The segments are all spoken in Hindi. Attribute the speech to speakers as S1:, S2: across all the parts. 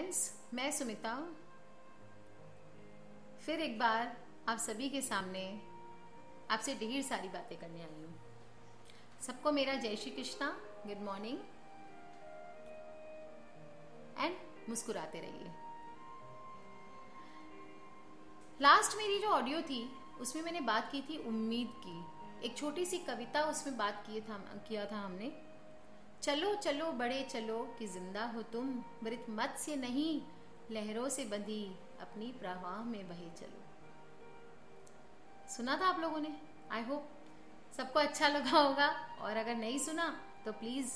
S1: फ्रेंड्स, मैं सुमिता फिर एक बार आप सभी के सामने आपसे ढेर सारी बातें करने आई हूँ। सबको मेरा जय Shri Krishna, good morning and मुस्कुराते रहिए। लास्ट मेरी जो ऑडियो थी उसमें मैंने बात की थी उम्मीद की, एक छोटी सी कविता उसमें बात किया था हमने। चलो चलो बड़े चलो कि जिंदा हो तुम, मृत मत से नहीं लहरों से बंधी अपनी प्रवाह में बहे चलो। सुना था आप लोगों ने? आई होप सबको अच्छा लगा होगा, और अगर नहीं सुना तो प्लीज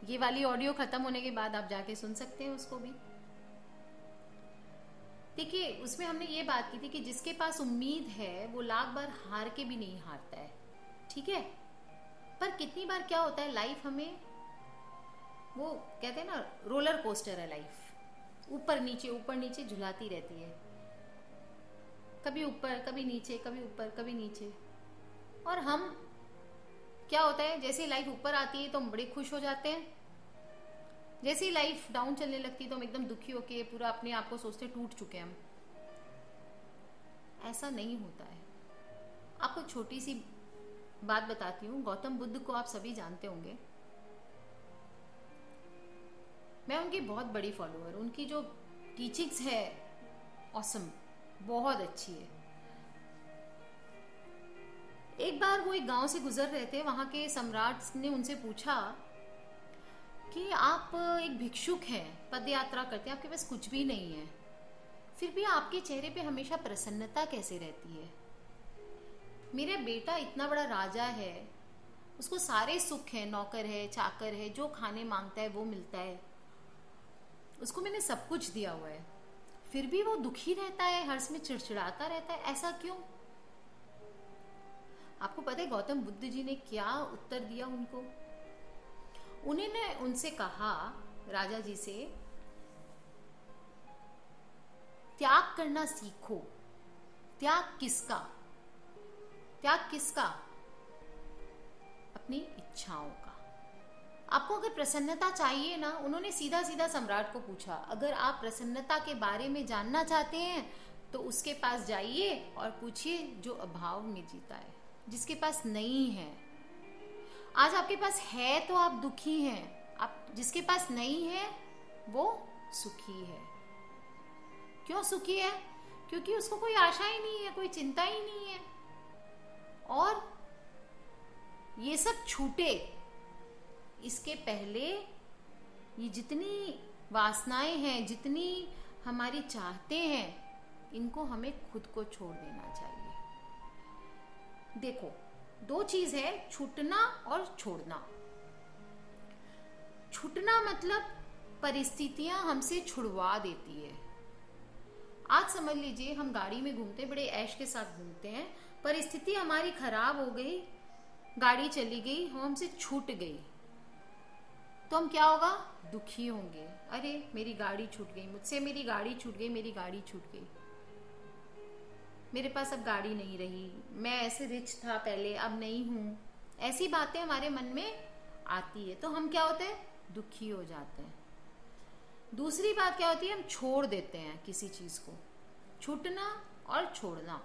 S1: ये वाली ऑडियो खत्म होने के बाद आप जाके सुन सकते हैं उसको भी। देखिए, उसमें हमने ये बात की थी कि जिसके पास उम्मीद है वो लाख बार हार के भी नहीं हारता है, ठीक है। पर कितनी बार क्या होता है, लाइफ हमें, वो कहते हैं ना, रोलर कोस्टर है लाइफ, ऊपर नीचे झुलाती रहती है, कभी ऊपर कभी नीचे, कभी ऊपर कभी नीचे। और हम, क्या होता है, जैसे ही लाइफ ऊपर आती है तो हम बड़े खुश हो जाते हैं, जैसे ही लाइफ डाउन चलने लगती है तो हम एकदम दुखी होके पूरा अपने आप को सोचते टूट चुके हैं हम। ऐसा नहीं होता है। आपको छोटी सी बात बताती हूँ। गौतम बुद्ध को आप सभी जानते होंगे, मैं उनकी बहुत बड़ी फॉलोअर। उनकी जो टीचिंग्स है ऑसम, बहुत अच्छी है। एक बार वो एक गांव से गुजर रहे थे, वहां के सम्राट ने उनसे पूछा कि आप एक भिक्षुक हैं, पद यात्रा करते हैं, आपके पास कुछ भी नहीं है, फिर भी आपके चेहरे पे हमेशा प्रसन्नता कैसे रहती है? मेरा बेटा इतना बड़ा राजा है, उसको सारे सुख है, नौकर है, चाकर है, जो खाने मांगता है वो मिलता है, उसको मैंने सब कुछ दिया हुआ है, फिर भी वो दुखी रहता है, हर समय चिड़चिड़ाता रहता है, ऐसा क्यों? आपको पता है गौतम बुद्ध जी ने क्या उत्तर दिया उनको? उन्होंने उनसे कहा, राजा जी से, त्याग करना सीखो। त्याग किसका? त्याग किसका? अपनी इच्छाओं का। आपको अगर प्रसन्नता चाहिए ना, उन्होंने सीधा सीधा सम्राट को पूछा, अगर आप प्रसन्नता के बारे में जानना चाहते हैं तो उसके पास जाइए और पूछिए जो अभाव में जीता है, जिसके पास नहीं है। आज आपके पास है तो आप दुखी हैं, आप जिसके पास नहीं है वो सुखी है। क्यों सुखी है? क्योंकि उसको कोई आशा ही नहीं है, कोई चिंता ही नहीं है। और ये सब छूटे इसके पहले ये जितनी वासनाएं हैं, जितनी हमारी चाहते हैं, इनको हमें खुद को छोड़ देना चाहिए। देखो, दो चीज है, छूटना और छोड़ना। छूटना मतलब परिस्थितियां हमसे छुड़वा देती है। आज समझ लीजिए हम गाड़ी में घूमते, बड़े ऐश के साथ घूमते हैं, परिस्थिति हमारी खराब हो गई, गाड़ी चली गई, हम हमसे छूट गई, तो हम क्या होगा? दुखी होंगे। अरे मेरी गाड़ी छूट गई, मुझसे मेरी गाड़ी छूट गई, मेरी गाड़ी छूट गई, मेरे पास अब गाड़ी नहीं रही, मैं ऐसे रिच था पहले, अब नहीं हूं। ऐसी बातें हमारे मन में आती है तो हम क्या होते हैं? दुखी हो जाते हैं। दूसरी बात क्या होती है? हम छोड़ देते हैं किसी चीज को। छूटना और छोड़ना,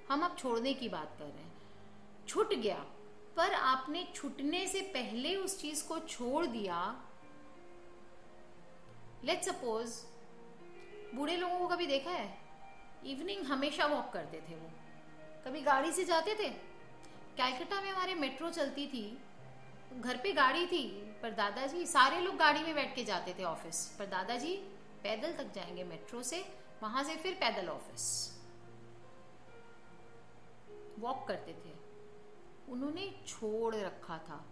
S1: हम अब छोड़ने की बात कर रहे हैं। छूट गया, पर आपने छूटने से पहले उस चीज को छोड़ दिया। लेट्स सपोज, बूढ़े लोगों को कभी देखा है? इवनिंग हमेशा वॉक करते थे वो, कभी गाड़ी से जाते थे। कैलकाटा में हमारे मेट्रो चलती थी, घर पे गाड़ी थी, पर दादाजी, सारे लोग गाड़ी में बैठ के जाते थे ऑफिस, पर दादाजी पैदल तक जाएंगे मेट्रो से, वहां से फिर पैदल ऑफिस, वॉक करते थे। उन्होंने छोड़ रखा था।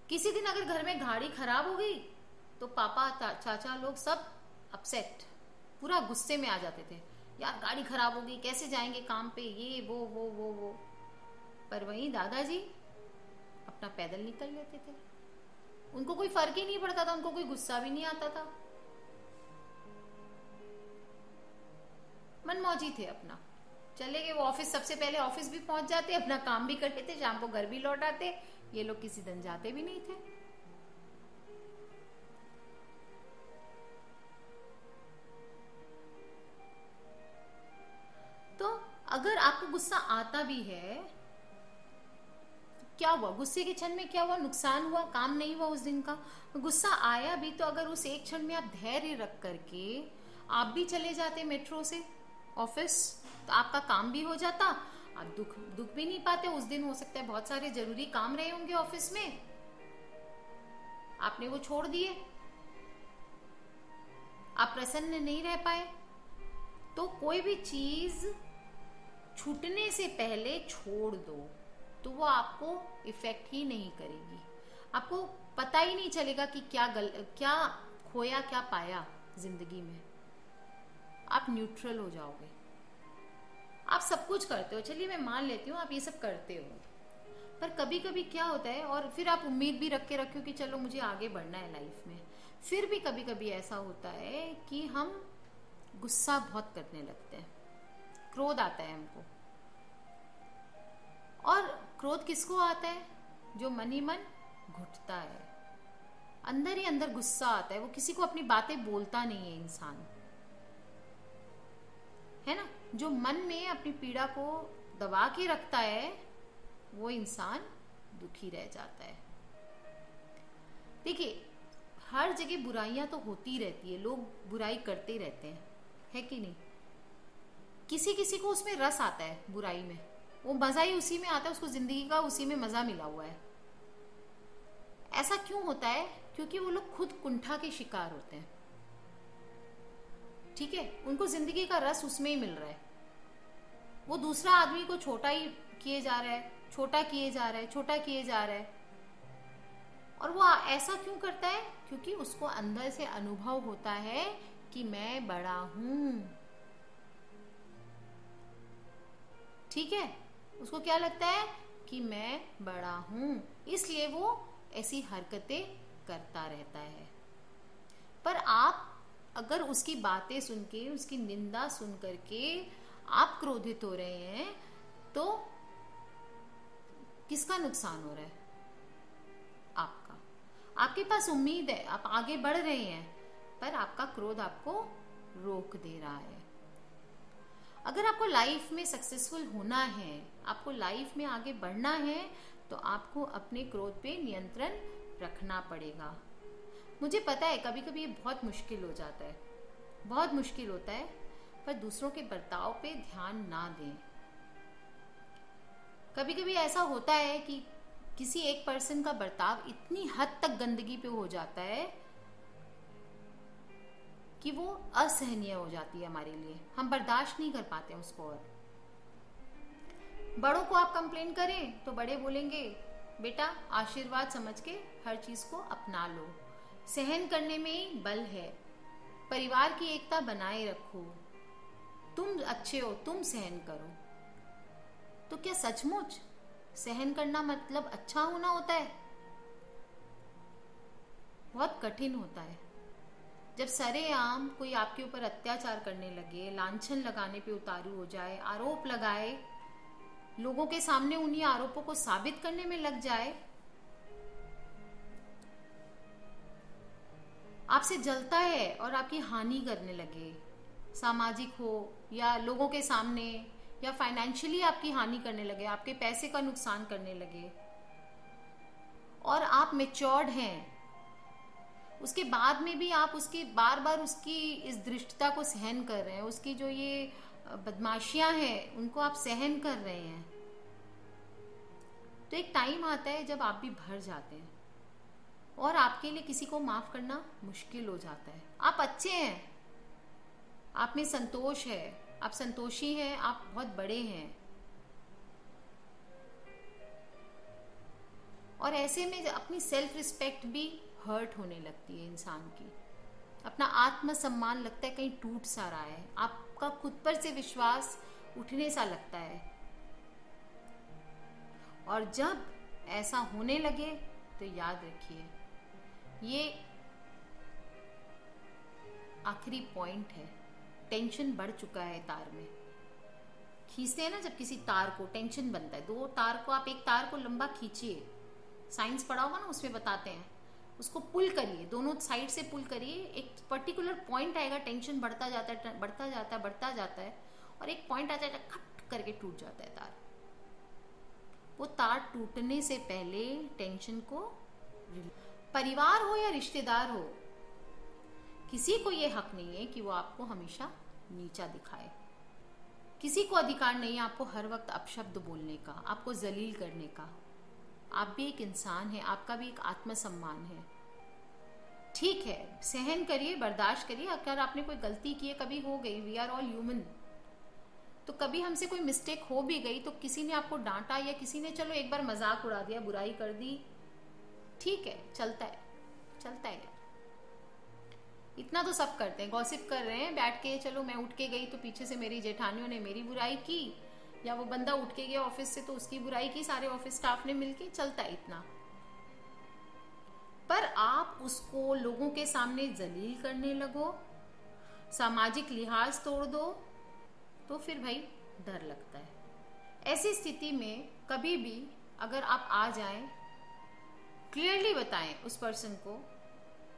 S1: किसी दिन अगर घर में गाड़ी खराब हो गई तो पापा, चाचा लोग सब अपसेट, पूरा गुस्से में आ जाते थे, यार गाड़ी खराब हो गई, कैसे जाएंगे काम पे, ये वो। पर वहीं दादाजी अपना पैदल निकल लेते थे, उनको कोई फर्क ही नहीं पड़ता था, उनको कोई गुस्सा भी नहीं आता था, मनमौजी थे अपना। चले गए वो ऑफिस, सबसे पहले ऑफिस भी पहुंच जाते, अपना काम भी कर लेते, शाम को घर भी लौट आते। ये लोग किसी दिन जाते भी नहीं थे। अगर आपको गुस्सा आता भी है, क्या हुआ? गुस्से के क्षण में क्या हुआ? नुकसान हुआ, काम नहीं हुआ उस दिन का। गुस्सा आया भी तो अगर उस एक क्षण में आप धैर्य रख करके आप भी चले जाते मेट्रो से ऑफिस, तो आपका काम भी हो जाता, आप दुख भी नहीं पाते। उस दिन हो सकता है बहुत सारे जरूरी काम रहे होंगे ऑफिस में, आपने वो छोड़ दिए, आप प्रसन्न नहीं रह पाए। तो कोई भी चीज छूटने से पहले छोड़ दो तो वो आपको इफेक्ट ही नहीं करेगी, आपको पता ही नहीं चलेगा कि क्या खोया क्या पाया जिंदगी में। आप न्यूट्रल हो जाओगे। आप सब कुछ करते हो, चलिए मैं मान लेती हूँ आप ये सब करते हो, पर कभी कभी क्या होता है, और फिर आप उम्मीद भी रख के रखे हो कि चलो मुझे आगे बढ़ना है लाइफ में, फिर भी कभी कभी ऐसा होता है कि हम गुस्सा बहुत करने लगते हैं, क्रोध आता है हमको। और क्रोध किसको आता है? जो मन ही मन घुटता है, अंदर ही अंदर गुस्सा आता है, वो किसी को अपनी बातें बोलता नहीं है इंसान, है ना। जो मन में अपनी पीड़ा को दबा के रखता है वो इंसान दुखी रह जाता है। देखिए, हर जगह बुराइयां तो होती रहती है, लोग बुराई करते रहते हैं, है कि नहीं। किसी किसी को उसमें रस आता है बुराई में, वो मजा ही उसी में आता है, उसको जिंदगी का उसी में मजा मिला हुआ है। ऐसा क्यों होता है? क्योंकि वो लोग खुद कुंठा के शिकार होते हैं, ठीक है, उनको जिंदगी का रस उसमें ही मिल रहा है। वो दूसरा आदमी को छोटा ही किए जा रहा है, छोटा किए जा रहा है, छोटा किए जा रहा है। और वो ऐसा क्यों करता है? क्योंकि उसको अंदर से अनुभव होता है कि मैं बड़ा हूं, ठीक है, उसको क्या लगता है कि मैं बड़ा हूं, इसलिए वो ऐसी हरकतें करता रहता है। पर आप अगर उसकी बातें सुन के, उसकी निंदा सुन करके आप क्रोधित हो रहे हैं, तो किसका नुकसान हो रहा है? आपका। आपके पास उम्मीद है, आप आगे बढ़ रहे हैं, पर आपका क्रोध आपको रोक दे रहा है। अगर आपको लाइफ में सक्सेसफुल होना है, आपको लाइफ में आगे बढ़ना है, तो आपको अपने क्रोध पे नियंत्रण रखना पड़ेगा। मुझे पता है कभी कभी ये बहुत मुश्किल हो जाता है, बहुत मुश्किल होता है, पर दूसरों के बर्ताव पे ध्यान ना दें। कभी कभी ऐसा होता है कि किसी एक पर्सन का बर्ताव इतनी हद तक गंदगी पे हो जाता है कि वो असहनीय हो जाती है हमारे लिए, हम बर्दाश्त नहीं कर पाते हैं उसको। और बड़ों को आप कंप्लेन करें तो बड़े बोलेंगे बेटा आशीर्वाद समझ के हर चीज को अपना लो, सहन करने में ही बल है, परिवार की एकता बनाए रखो, तुम अच्छे हो, तुम सहन करो। तो क्या सचमुच सहन करना मतलब अच्छा होना होता है? बहुत कठिन होता है। जब सरेआम कोई आपके ऊपर अत्याचार करने लगे, लांछन लगाने पे उतारू हो जाए, आरोप लगाए, लोगों के सामने उन्हीं आरोपों को साबित करने में लग जाए, आपसे जलता है और आपकी हानि करने लगे, सामाजिक हो या लोगों के सामने, या फाइनेंशियली आपकी हानि करने लगे, आपके पैसे का नुकसान करने लगे, और आप मैच्योर्ड हैं, उसके बाद में भी आप उसकी बार बार उसकी इस दृष्टता को सहन कर रहे हैं, उसकी जो ये बदमाशियां हैं उनको आप सहन कर रहे हैं, तो एक टाइम आता है जब आप भी भर जाते हैं और आपके लिए किसी को माफ करना मुश्किल हो जाता है। आप अच्छे हैं, आप में संतोष है, आप संतोषी हैं, आप बहुत बड़े हैं, और ऐसे में अपनी सेल्फ रिस्पेक्ट भी हर्ट होने लगती है इंसान की, अपना आत्मसम्मान लगता है कहीं टूट सा रहा है, आपका खुद पर से विश्वास उठने सा लगता है। और जब ऐसा होने लगे तो याद रखिए ये आखिरी पॉइंट है, टेंशन बढ़ चुका है तार में। खींचते हैं ना जब किसी तार को, टेंशन बनता है, दो तार को, आप एक तार को लंबा खींचिए, साइंस पढ़ा होगा ना, उसमें बताते हैं, उसको पुल करिए, दोनों साइड से पुल करिए, एक पर्टिकुलर पॉइंट आएगा, टेंशन बढ़ता जाता है, बढ़ता जाता है, बढ़ता जाता है, और एक पॉइंट आ जाएगा, खट करके टूट जाता है तार। वो तार टूटने से पहले टेंशन को, परिवार हो या रिश्तेदार हो, किसी को ये हक नहीं है कि वो आपको हमेशा नीचा दिखाए। किसी को अधिकार नहीं है आपको हर वक्त अपशब्द बोलने का, आपको जलील करने का। आप भी एक इंसान हैं, आपका भी एक आत्मसम्मान है। ठीक है, सहन करिए, बर्दाश्त करिए। अगर आपने कोई गलती की है, कभी हो गई, वी आर ऑल ह्यूमन, तो कभी हमसे कोई मिस्टेक हो भी गई, तो किसी ने आपको डांटा या किसी ने चलो एक बार मजाक उड़ा दिया, बुराई कर दी, ठीक है, चलता है, चलता है। इतना तो सब करते हैं, गॉसिप कर रहे हैं बैठ के, चलो मैं उठ के गई तो पीछे से मेरी जेठानियों ने मेरी बुराई की, या वो बंदा उठ के गया ऑफिस से तो उसकी बुराई की सारे ऑफिस स्टाफ ने मिलके, चलता है इतना। पर आप उसको लोगों के सामने जलील करने लगो, सामाजिक लिहाज तोड़ दो, तो फिर भाई डर लगता है। ऐसी स्थिति में कभी भी अगर आप आ जाएं, क्लियरली बताएं उस पर्सन को,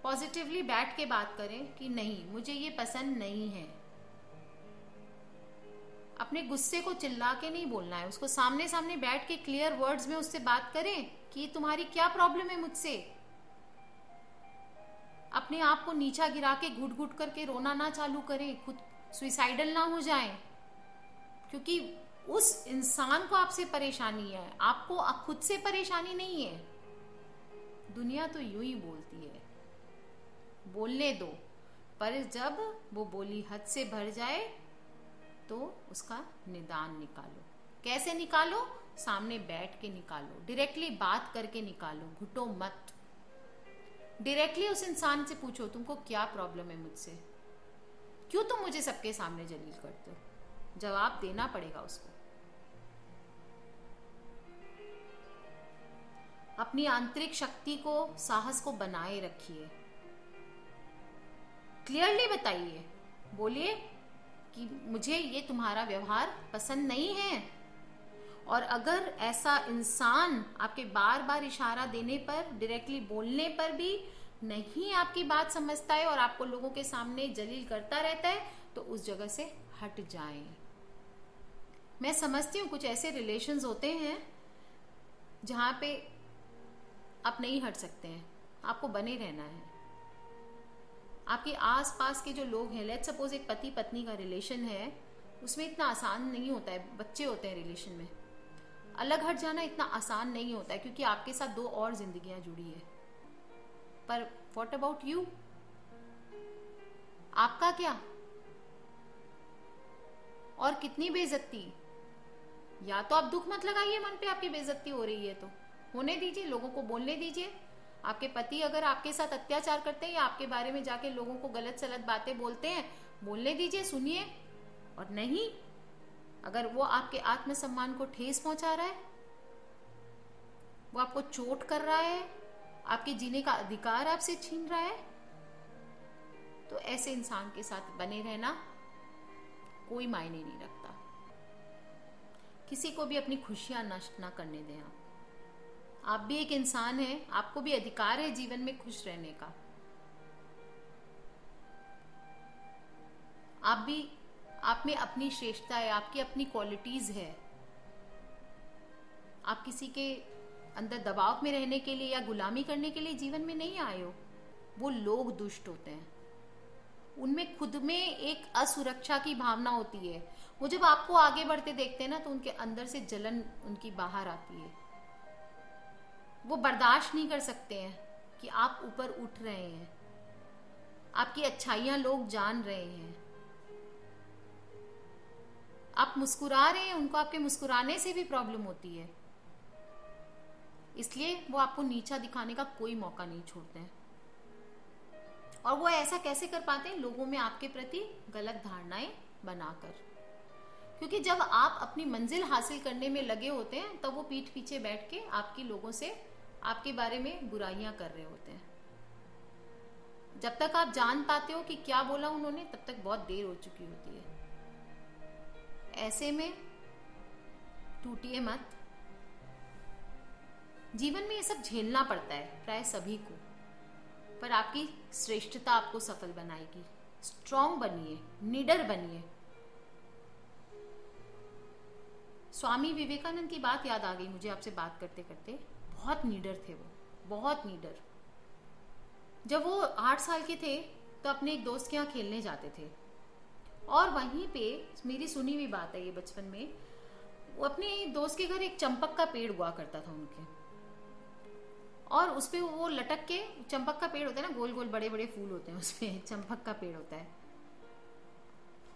S1: पॉजिटिवली बैठ के बात करें कि नहीं, मुझे ये पसंद नहीं है। अपने गुस्से को चिल्ला के नहीं बोलना है, उसको सामने सामने बैठ के क्लियर वर्ड्स में उससे बात करें कि तुम्हारी क्या प्रॉब्लम है मुझसे। अपने आप को नीचा गिरा के घुट घुट करके रोना ना चालू करें, खुद सुइसाइडल ना हो जाएं, क्योंकि उस इंसान को आपसे परेशानी है, आपको खुद से परेशानी नहीं है। दुनिया तो यूं ही बोलती है, बोलने दो, पर जब वो बोली हद से भर जाए तो उसका निदान निकालो। कैसे निकालो? सामने बैठ के निकालो, डायरेक्टली बात करके निकालो, घुटो मत। डायरेक्टली उस इंसान से पूछो, तुमको क्या प्रॉब्लम है मुझसे, क्यों तुम मुझे सबके सामने जलील करते हो? जवाब देना पड़ेगा उसको। अपनी आंतरिक शक्ति को, साहस को बनाए रखिए, क्लियरली बताइए, बोलिए कि मुझे ये तुम्हारा व्यवहार पसंद नहीं है। और अगर ऐसा इंसान आपके बार बार इशारा देने पर, डायरेक्टली बोलने पर भी नहीं आपकी बात समझता है और आपको लोगों के सामने जलील करता रहता है, तो उस जगह से हट जाएं। मैं समझती हूँ कुछ ऐसे रिलेशंस होते हैं जहां पे आप नहीं हट सकते हैं, आपको बने रहना है। आपके आसपास के जो लोग हैं, लेट्स सपोज एक पति पत्नी का रिलेशन है, उसमें इतना आसान नहीं होता है, बच्चे होते हैं रिलेशन में, अलग हट जाना इतना आसान नहीं होता है, क्योंकि आपके साथ दो और जिंदगियां जुड़ी है। पर व्हाट अबाउट यू? आपका क्या? और कितनी बेइज्जती। या तो आप दुख मत लगाइए मन पे, आपकी बेइज्जती हो रही है तो होने दीजिए, लोगों को बोलने दीजिए। आपके पति अगर आपके साथ अत्याचार करते हैं या आपके बारे में जाके लोगों को गलत सलत बातें बोलते हैं, बोलने दीजिए, सुनिए। और नहीं, अगर वो आपके आत्मसम्मान को ठेस पहुंचा रहा है, वो आपको चोट कर रहा है, आपके जीने का अधिकार आपसे छीन रहा है, तो ऐसे इंसान के साथ बने रहना कोई मायने नहीं रखता। किसी को भी अपनी खुशियां नष्ट ना करने दें। आप भी एक इंसान हैं, आपको भी अधिकार है जीवन में खुश रहने का। आप में अपनी श्रेष्ठता है, आपकी अपनी क्वालिटीज है। आप किसी के अंदर दबाव में रहने के लिए या गुलामी करने के लिए जीवन में नहीं आए हो। वो लोग दुष्ट होते हैं, उनमें खुद में एक असुरक्षा की भावना होती है। वो जब आपको आगे बढ़ते देखते हैं ना, तो उनके अंदर से जलन उनकी बाहर आती है। वो बर्दाश्त नहीं कर सकते हैं कि आप ऊपर उठ रहे हैं, आपकी अच्छाइयां लोग जान रहे हैं, आप मुस्कुरा रहे हैं, उनको आपके मुस्कुराने से भी प्रॉब्लम होती है। इसलिए वो आपको नीचा दिखाने का कोई मौका नहीं छोड़ते हैं। और वो ऐसा कैसे कर पाते हैं? लोगों में आपके प्रति गलत धारणाएं बनाकर। क्योंकि जब आप अपनी मंजिल हासिल करने में लगे होते हैं, तब वो पीठ पीछे बैठ के आपकी लोगों से आपके बारे में बुराइयां कर रहे होते हैं। जब तक आप जान पाते हो कि क्या बोला उन्होंने, तब तक बहुत देर हो चुकी होती है। ऐसे में टूटिए मत। जीवन में ये सब झेलना पड़ता है प्राय सभी को, पर आपकी श्रेष्ठता आपको सफल बनाएगी। स्ट्रांग बनिए, निडर बनिए। स्वामी विवेकानंद की बात याद आ गई मुझे आपसे बात करते करते। बहुत नीडर थे वो, बहुत नीडर। जब वो 8 साल के थे तो अपने एक दोस्त के यहाँ खेलने जाते थे, और वहीं पे मेरी सुनी हुई बात है ये, बचपन में वो अपने दोस्त के घर एक चंपक का पेड़ हुआ करता था उनके, और उस पे वो लटक के, चंपक का पेड़ होता है ना, गोल गोल बड़े बड़े फूल होते हैं उसपे, चंपक का पेड़ होता है,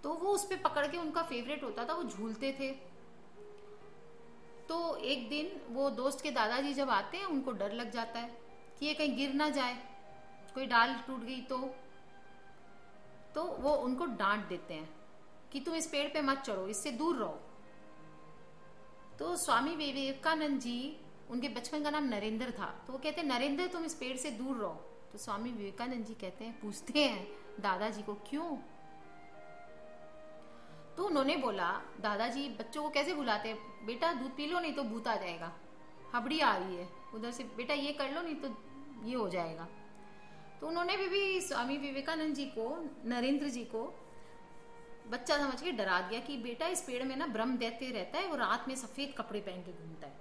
S1: तो वो उस पे पकड़ के, उनका फेवरेट होता था, वो झूलते थे। तो एक दिन वो दोस्त के दादाजी जब आते हैं, उनको डर लग जाता है कि ये कहीं गिर ना जाए, कोई डाल टूट गई तो वो उनको डांट देते हैं कि तुम इस पेड़ पे मत चढ़ो, इससे दूर रहो। तो स्वामी विवेकानंद जी, उनके बचपन का नाम नरेंद्र था, तो वो कहते हैं नरेंद्र तुम इस पेड़ से दूर रहो। तो स्वामी विवेकानंद जी कहते हैं, पूछते हैं दादाजी को क्यों? तो उन्होंने बोला, दादाजी बच्चों को कैसे बुलाते हैं, बेटा दूध पी लो नहीं तो भूत आ जाएगा, हबड़ी आ रही है उधर से, बेटा ये कर लो नहीं तो ये हो जाएगा। तो उन्होंने भी स्वामी विवेकानंद जी को, नरेंद्र जी को बच्चा समझ के डरा दिया कि बेटा इस पेड़ में ना ब्रह्म दैत्य रहता है, वो रात में सफेद कपड़े पहन के घूमता है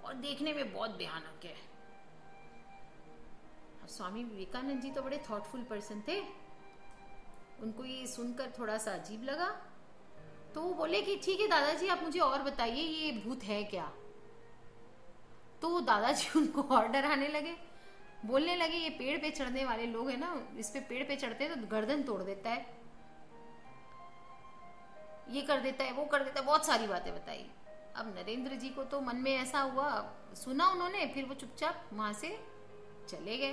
S1: और देखने में बहुत भयानक है। स्वामी विवेकानंद जी तो बड़े थॉटफुल पर्सन थे, उनको ये सुनकर थोड़ा सा अजीब लगा, तो वो बोले कि ठीक है दादाजी आप मुझे और बताइए ये भूत है क्या। तो दादाजी उनको और डराने लगे, बोलने लगे ये पेड़ पे चढ़ने वाले लोग हैं ना, इस पे पेड़ पे चढ़ते हैं तो गर्दन तोड़ देता है, ये कर देता है, वो कर देता है, बहुत सारी बातें बताई। अब नरेंद्र जी को तो मन में ऐसा हुआ, सुना उन्होंने, फिर वो चुपचाप वहां से चले गए।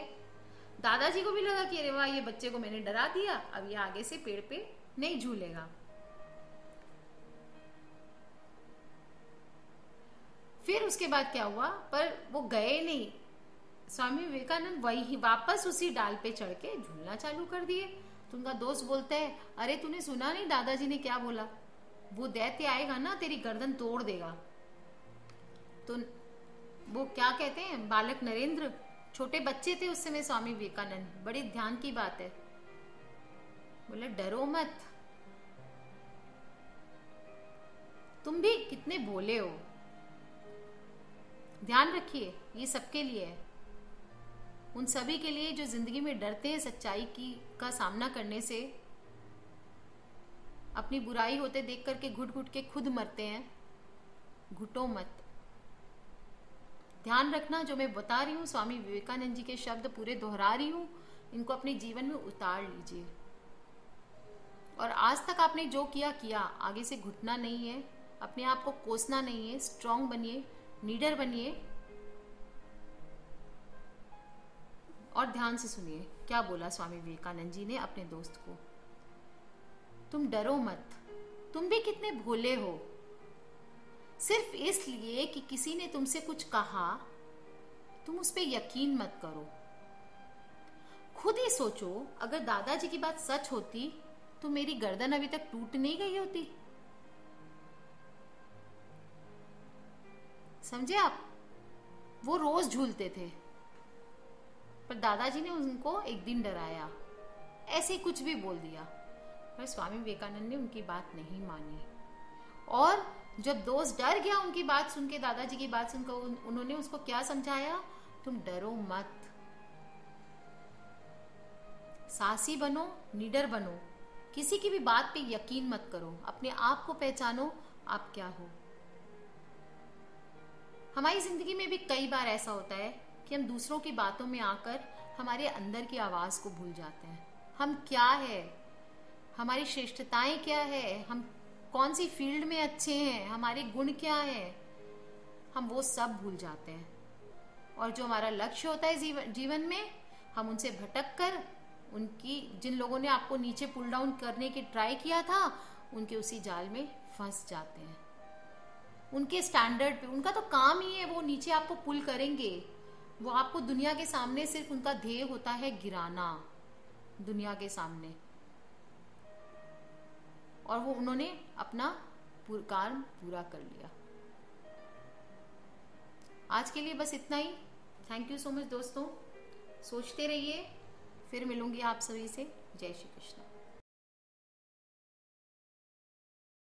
S1: दादाजी को भी लगा कि अरे वाह ये बच्चे को मैंने डरा दिया, अब ये आगे से पेड़ पे नहीं झूलेगा। फिर उसके बाद क्या हुआ, पर वो गए नहीं, स्वामी विवेकानंद वही वापस उसी डाल पे चढ़ के झूलना चालू कर दिए। तो उनका दोस्त बोलता है, अरे तूने सुना नहीं दादाजी ने क्या बोला, वो दैत्य आएगा ना तेरी गर्दन तोड़ देगा। तो वो क्या कहते हैं, बालक नरेंद्र, छोटे बच्चे थे उस समय स्वामी विवेकानंद, बड़े ध्यान की बात है, बोले डरो मत, तुम भी कितने भोले हो, ध्यान रखिए ये सबके लिए है, उन सभी के लिए जो जिंदगी में डरते हैं सच्चाई की का सामना करने से, अपनी बुराई होते देख करके घुट घुट के खुद मरते हैं, घुटो मत। ध्यान रखना जो मैं बता रही हूँ, स्वामी विवेकानंद जी के शब्द पूरे दोहरा रही हूँ, इनको अपने जीवन में उतार लीजिए। और आज तक आपने जो किया किया, आगे से घुटना नहीं है, अपने आप को कोसना नहीं है, स्ट्रांग बनिए, नीडर बनिए। और ध्यान से सुनिए क्या बोला स्वामी विवेकानंद जी ने अपने दोस्त को, तुम डरो मत, तुम भी कितने भोले हो, सिर्फ इसलिए कि किसी ने तुमसे कुछ कहा तुम उस पर यकीन मत करो। खुद ही सोचो, अगर दादाजी की बात सच होती तो मेरी गर्दन अभी तक टूट नहीं गई होती। समझे आप? वो रोज झूलते थे, पर दादाजी ने उनको एक दिन डराया, ऐसे कुछ भी बोल दिया, पर स्वामी विवेकानंद ने उनकी बात नहीं मानी। और जब दोस्त डर गया उनकी बात सुन के, दादाजी की बात सुनकर, उन्होंने उसको क्या समझाया, तुम डरो मत, साहसी बनो, नीडर बनो, किसी की भी बात पे यकीन मत करो, अपने आप को पहचानो आप क्या हो। हमारी जिंदगी में भी कई बार ऐसा होता है कि हम दूसरों की बातों में आकर हमारे अंदर की आवाज को भूल जाते हैं। हम क्या है, हमारी श्रेष्ठताएं क्या है, हम कौन सी फील्ड में अच्छे हैं, हमारे गुण क्या है, हम वो सब भूल जाते हैं। और जो हमारा लक्ष्य होता है जीवन में, हम उनसे भटक कर, उनकी, जिन लोगों ने आपको नीचे पुल डाउन करने की ट्राई किया था, उनके उसी जाल में फंस जाते हैं। उनके स्टैंडर्ड पे, उनका तो काम ही है, वो नीचे आपको पुल करेंगे, वो आपको दुनिया के सामने, सिर्फ उनका ध्येय होता है गिराना दुनिया के सामने। और वो उन्होंने अपना काम पूरा कर लिया। आज के लिए बस इतना ही। थैंक यू सो मच दोस्तों, सोचते रहिए, फिर मिलूंगी आप सभी से। जय श्री कृष्ण।